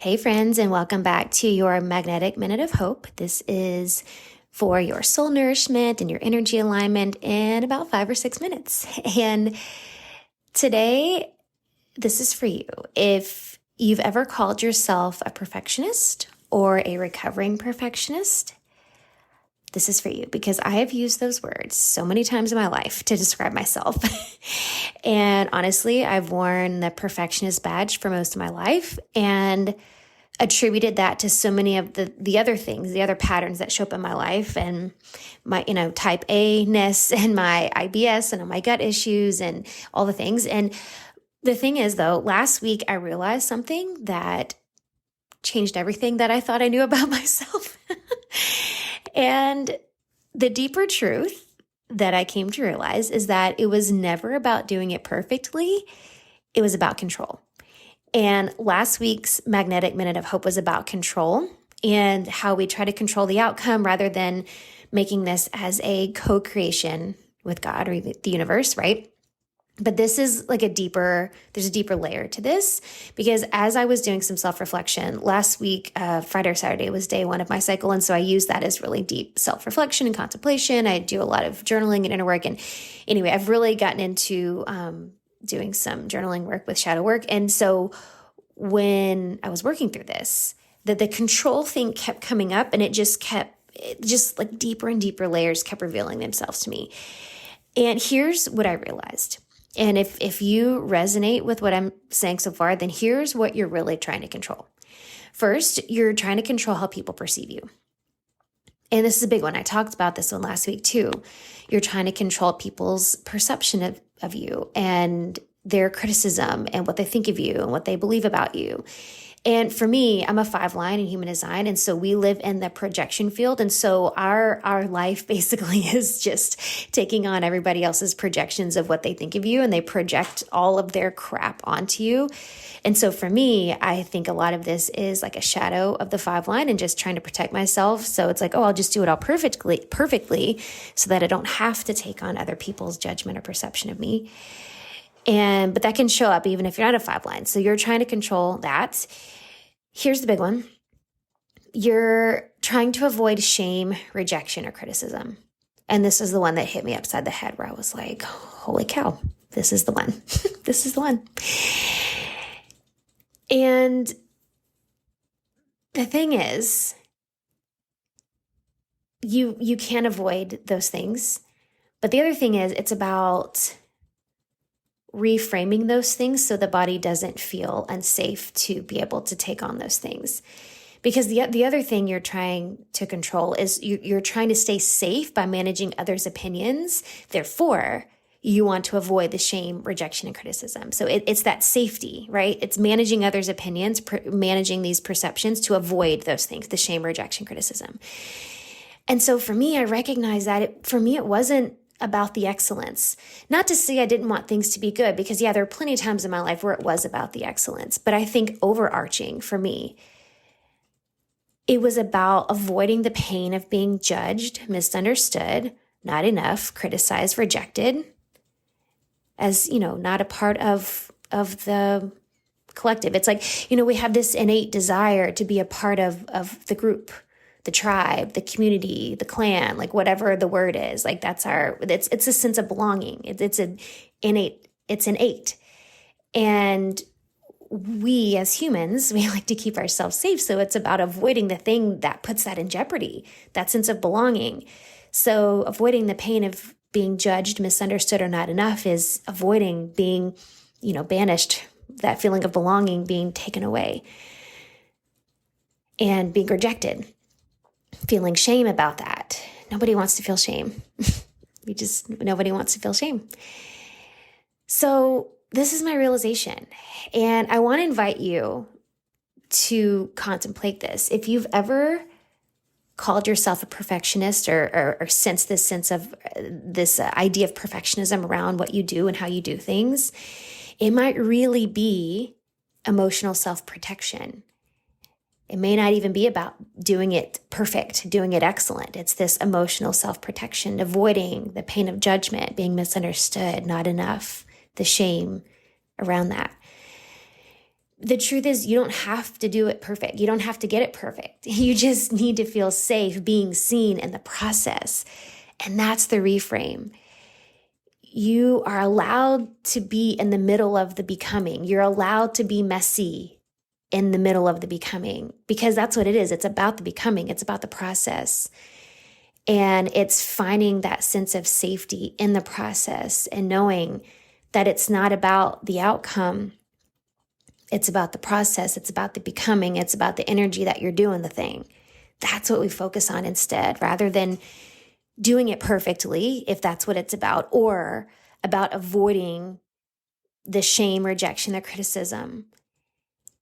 Hey, friends, and welcome back to your Magnetic Minute of Hope. This is for your soul nourishment and your energy alignment in about 5 or 6 minutes. And today, this is for you. If you've ever called yourself a perfectionist or a recovering perfectionist, this is for you because I have used those words so many times in my life to describe myself. And honestly, I've worn the perfectionist badge for most of my life and attributed that to so many of the other things, the other patterns that show up in my life and my, type A-ness and my IBS and all my gut issues and all the things. And the thing is, though, last week I realized something that changed everything that I thought I knew about myself. And the deeper truth that I came to realize is that it was never about doing it perfectly. It was about control. And last week's Magnetic Minute of Hope was about control and how we try to control the outcome rather than making this as a co-creation with God or the universe, right? But this is like there's a deeper layer to this because as I was doing some self-reflection last week, Friday or Saturday was day one of my cycle. And so I use that as really deep self-reflection and contemplation. I do a lot of journaling and inner work. And anyway, I've really gotten into doing some journaling work with shadow work. And so when I was working through this, the control thing kept coming up and it just like deeper and deeper layers kept revealing themselves to me. And here's what I realized. And if you resonate with what I'm saying so far, then here's what you're really trying to control. First, you're trying to control how people perceive you. And this is a big one. I talked about this one last week too. You're trying to control people's perception of you and their criticism and what they think of you and what they believe about you. And for me, I'm a 5-line in human design. And so we live in the projection field. And so our life basically is just taking on everybody else's projections of what they think of you. And they project all of their crap onto you. And so for me, I think a lot of this is like a shadow of the 5-line and just trying to protect myself. So it's like, oh, I'll just do it all perfectly so that I don't have to take on other people's judgment or perception of me. But that can show up even if you're not a 5-line. So you're trying to control that. Here's the big one. You're trying to avoid shame, rejection, or criticism. And this is the one that hit me upside the head where I was like, holy cow, this is the one. This is the one. And the thing is, you can't avoid those things. But the other thing is, it's about reframing those things so the body doesn't feel unsafe to be able to take on those things. Because the other thing you're trying to control is you're trying to stay safe by managing others' opinions. Therefore, you want to avoid the shame, rejection, and criticism. So it's that safety, right? It's managing others' opinions, managing these perceptions to avoid those things, the shame, rejection, criticism. And so for me, I recognize that for me, it wasn't about the excellence. Not to say I didn't want things to be good, because there are plenty of times in my life where it was about the excellence. But I think overarching for me, it was about avoiding the pain of being judged, misunderstood, not enough, criticized, rejected, as, not a part of the collective. It's like, we have this innate desire to be a part of the group, the tribe, the community, the clan, like whatever the word is, like it's a sense of belonging. It's innate. And we as humans, we like to keep ourselves safe. So it's about avoiding the thing that puts that in jeopardy, that sense of belonging. So avoiding the pain of being judged, misunderstood, or not enough is avoiding being, banished, that feeling of belonging being taken away and being rejected. Feeling shame about that. Nobody wants to feel shame. Nobody wants to feel shame. So this is my realization. And I want to invite you to contemplate this. If you've ever called yourself a perfectionist or sensed this sense of this idea of perfectionism around what you do and how you do things, it might really be emotional self-protection. It may not even be about doing it perfect, doing it excellent. It's this emotional self-protection, avoiding the pain of judgment, being misunderstood, not enough, the shame around that. the truth is you don't have to do it perfect. You don't have to get it perfect. You just need to feel safe being seen in the process. And that's the reframe. You are allowed to be in the middle of the becoming. You're allowed to be messy in the middle of the becoming, because that's what it is. It's about the becoming. It's about the process. And it's finding that sense of safety in the process and knowing that it's not about the outcome. It's about the process. It's about the becoming. It's about the energy that you're doing the thing. That's what we focus on instead, rather than doing it perfectly, if that's what it's about, or about avoiding the shame, rejection, or criticism.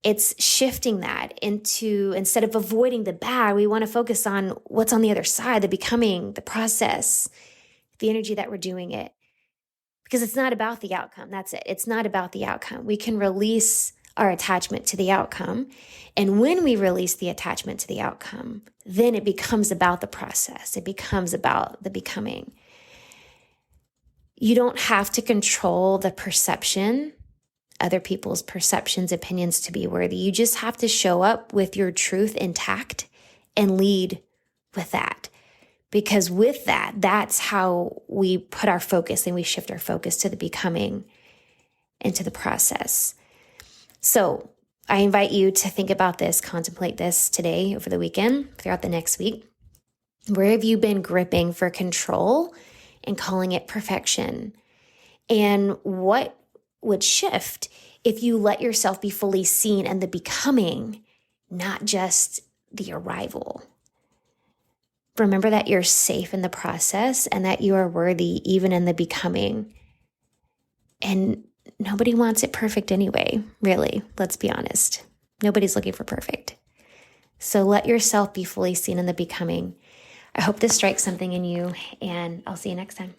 It's shifting that into, instead of avoiding the bad, we want to focus on what's on the other side, the becoming, the process, the energy that we're doing it. Because it's not about the outcome. That's it. It's not about the outcome. We can release our attachment to the outcome. And when we release the attachment to the outcome, then it becomes about the process. It becomes about the becoming. You don't have to control the perception, other people's perceptions, opinions to be worthy. You just have to show up with your truth intact and lead with that. Because with that, that's how we put our focus and we shift our focus to the becoming and to the process. So I invite you to think about this, contemplate this today, over the weekend, throughout the next week. Where have you been gripping for control and calling it perfection? And what would shift if you let yourself be fully seen in the becoming, not just the arrival? Remember that you're safe in the process and that you are worthy even in the becoming. And nobody wants it perfect anyway, really. Let's be honest. Nobody's looking for perfect. So let yourself be fully seen in the becoming. I hope this strikes something in you, and I'll see you next time.